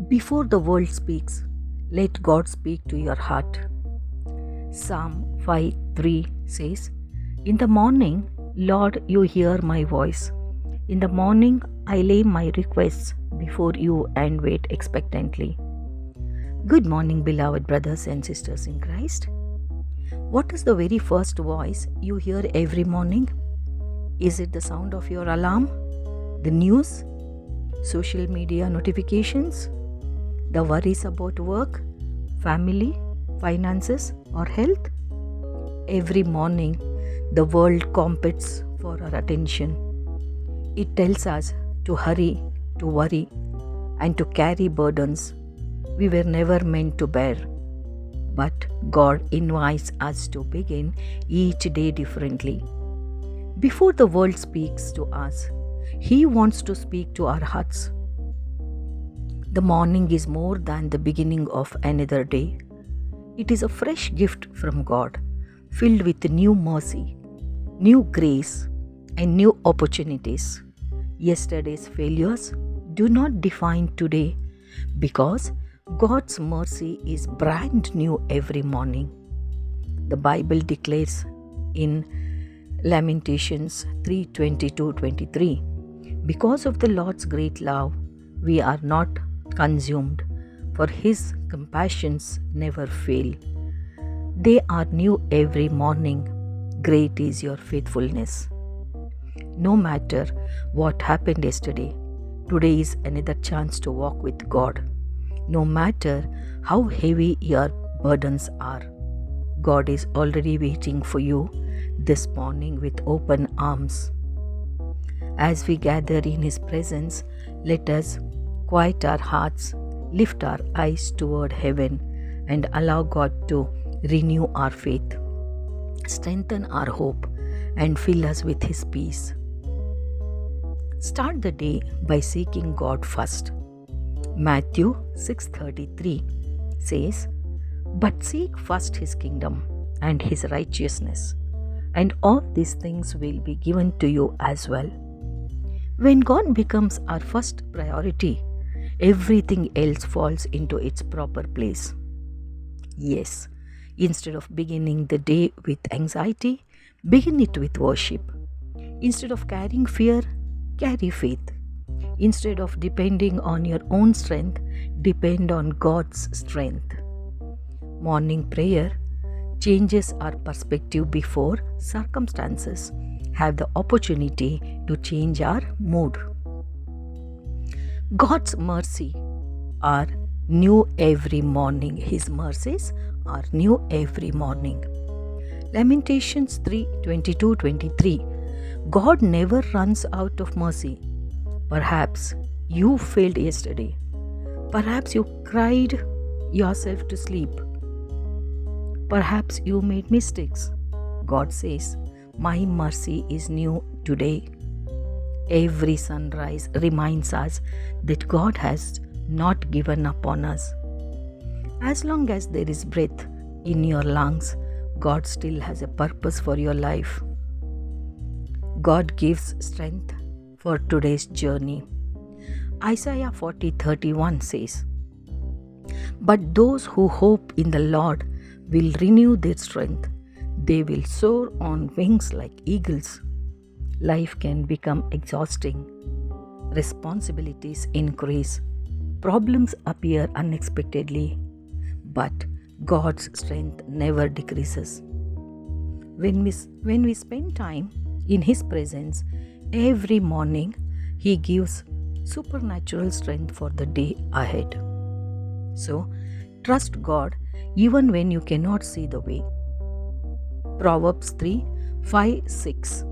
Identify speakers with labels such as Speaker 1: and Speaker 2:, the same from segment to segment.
Speaker 1: Before the world speaks, let God speak to your heart. Psalm 5:3 says, "In the morning, Lord, you hear my voice. In the morning, I lay my requests before you and wait expectantly." Good morning, beloved brothers and sisters in Christ. What is the very first voice you hear every morning? Is it the sound of your alarm, the news, social media notifications, the worries about work, family, finances, or health? Every morning, the world competes for our attention. It tells us to hurry, to worry, and to carry burdens we were never meant to bear. But God invites us to begin each day differently. Before the world speaks to us, He wants to speak to our hearts. The morning is more than the beginning of another day. It is a fresh gift from God, filled with new mercy, new grace, and new opportunities. Yesterday's failures do not define today because God's mercy is brand new every morning. The Bible declares in Lamentations 3:22-23, "Because of the Lord's great love, we are not consumed, for His compassions never fail. They are new every morning. Great is your faithfulness." No matter what happened yesterday, today is another chance to walk with God. No matter how heavy your burdens are, God is already waiting for you this morning with open arms. As we gather in His presence, let us quiet our hearts, lift our eyes toward heaven, and allow God to renew our faith, strengthen our hope, and fill us with His peace. Start the day by seeking God first. Matthew 6:33 says, "But seek first His kingdom and His righteousness, and all these things will be given to you as well." When God becomes our first priority, everything else falls into its proper place. Yes, instead of beginning the day with anxiety, begin it with worship. Instead of carrying fear, carry faith. Instead of depending on your own strength, depend on God's strength. Morning prayer changes our perspective before circumstances have the opportunity to change our mood. God's mercy are new every morning. His mercies are new every morning. Lamentations 3:22-23. God never runs out of mercy. Perhaps you failed yesterday. Perhaps you cried yourself to sleep. Perhaps you made mistakes. God says, "My mercy is new today." Every sunrise reminds us that God has not given up on us. As long as there is breath in your lungs, God still has a purpose for your life. God gives strength for today's journey. Isaiah 40:31 says, "But those who hope in the Lord will renew their strength. They will soar on wings like eagles." Life can become exhausting. Responsibilities increase. Problems appear unexpectedly. But God's strength never decreases. When we spend time in His presence every morning, He gives supernatural strength for the day ahead. So, trust God even when you cannot see the way. Proverbs 3:5-6.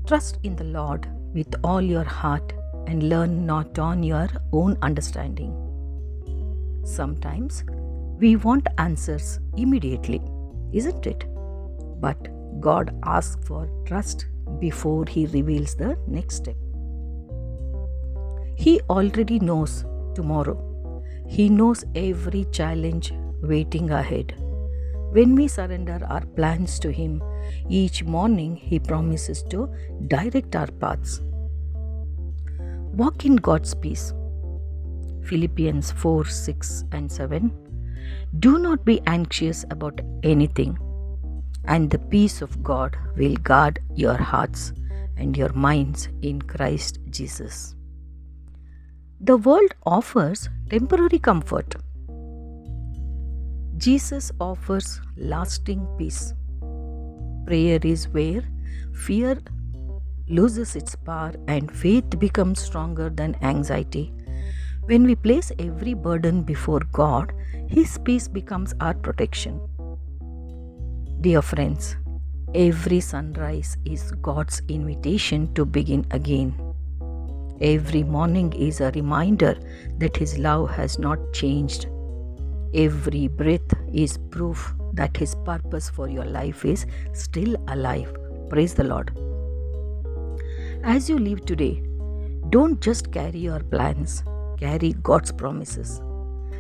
Speaker 1: Trust in the Lord with all your heart and learn not on your own understanding. Sometimes we want answers immediately, isn't it? But God asks for trust before He reveals the next step. He already knows tomorrow. He knows every challenge waiting ahead. When we surrender our plans to Him, each morning He promises to direct our paths. Walk in God's peace. Philippians 4 6 and 7. Do not be anxious about anything, and the peace of God will guard your hearts and your minds in Christ Jesus. The world offers temporary comfort. Jesus offers lasting peace. Prayer is where fear loses its power and faith becomes stronger than anxiety. When we place every burden before God, His peace becomes our protection. Dear friends, every sunrise is God's invitation to begin again. Every morning is a reminder that His love has not changed. Every breath is proof that His purpose for your life is still alive. Praise the Lord. As you live today, don't just carry your plans, carry God's promises.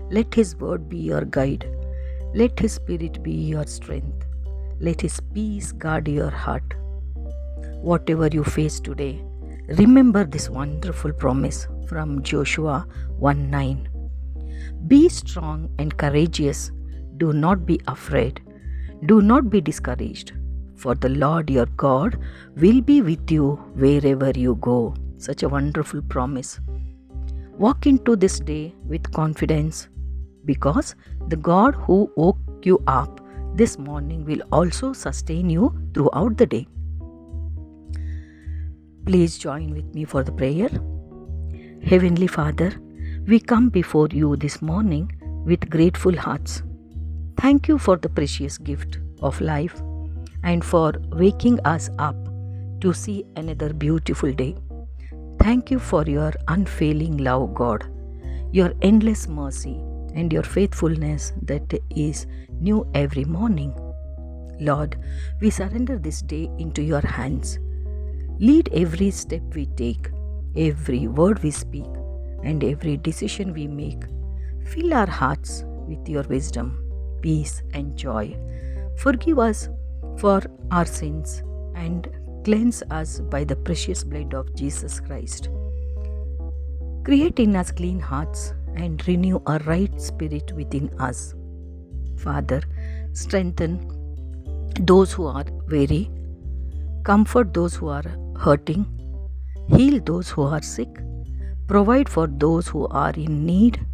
Speaker 1: Let His word be your guide. Let His Spirit be your strength. Let His peace guard your heart. Whatever you face today, remember this wonderful promise from Joshua 1:9. Be strong and courageous. Do not be afraid. Do not be discouraged. For the Lord your God will be with you wherever you go. Such a wonderful promise. Walk into this day with confidence, because the God who woke you up this morning will also sustain you throughout the day. Please join with me for the prayer. Heavenly Father, we come before you this morning with grateful hearts. Thank you for the precious gift of life and for waking us up to see another beautiful day. Thank you for your unfailing love, God, your endless mercy and your faithfulness that is new every morning. Lord, we surrender this day into your hands. Lead every step we take, every word we speak, and every decision we make. Fill our hearts with your wisdom, peace, and joy. Forgive us for our sins and cleanse us by the precious blood of Jesus Christ. Create in us clean hearts and renew a right spirit within us. Father, strengthen those who are weary, comfort those who are hurting, heal those who are sick, provide for those who are in need,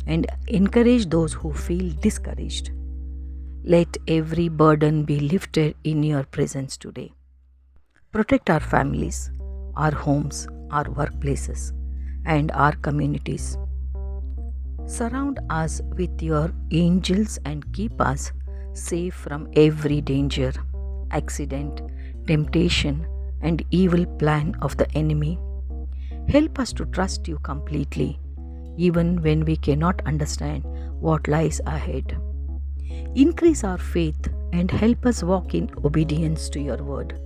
Speaker 1: and encourage those who feel discouraged. Let every burden be lifted in your presence today. Protect our families, our homes, our workplaces, and our communities. Surround us with your angels and keep us safe from every danger, accident, temptation, and evil plan of the enemy. Help us to trust you completely, even when we cannot understand what lies ahead. Increase our faith and help us walk in obedience to your word.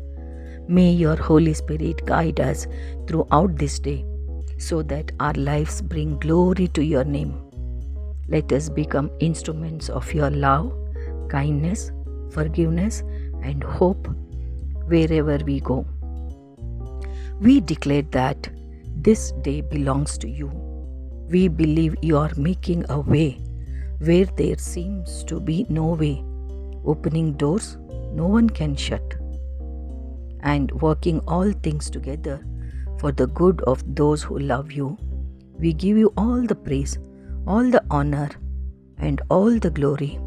Speaker 1: May your Holy Spirit guide us throughout this day so that our lives bring glory to your name. Let us become instruments of your love, kindness, forgiveness, and hope wherever we go. We declare that this day belongs to you. We believe you are making a way where there seems to be no way, opening doors no one can shut, and working all things together for the good of those who love you. We give you all the praise, all the honor, and all the glory.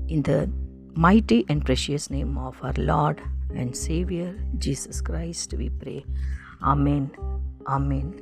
Speaker 1: In the mighty and precious name of our Lord and Savior Jesus Christ, we pray. Amen. Amen.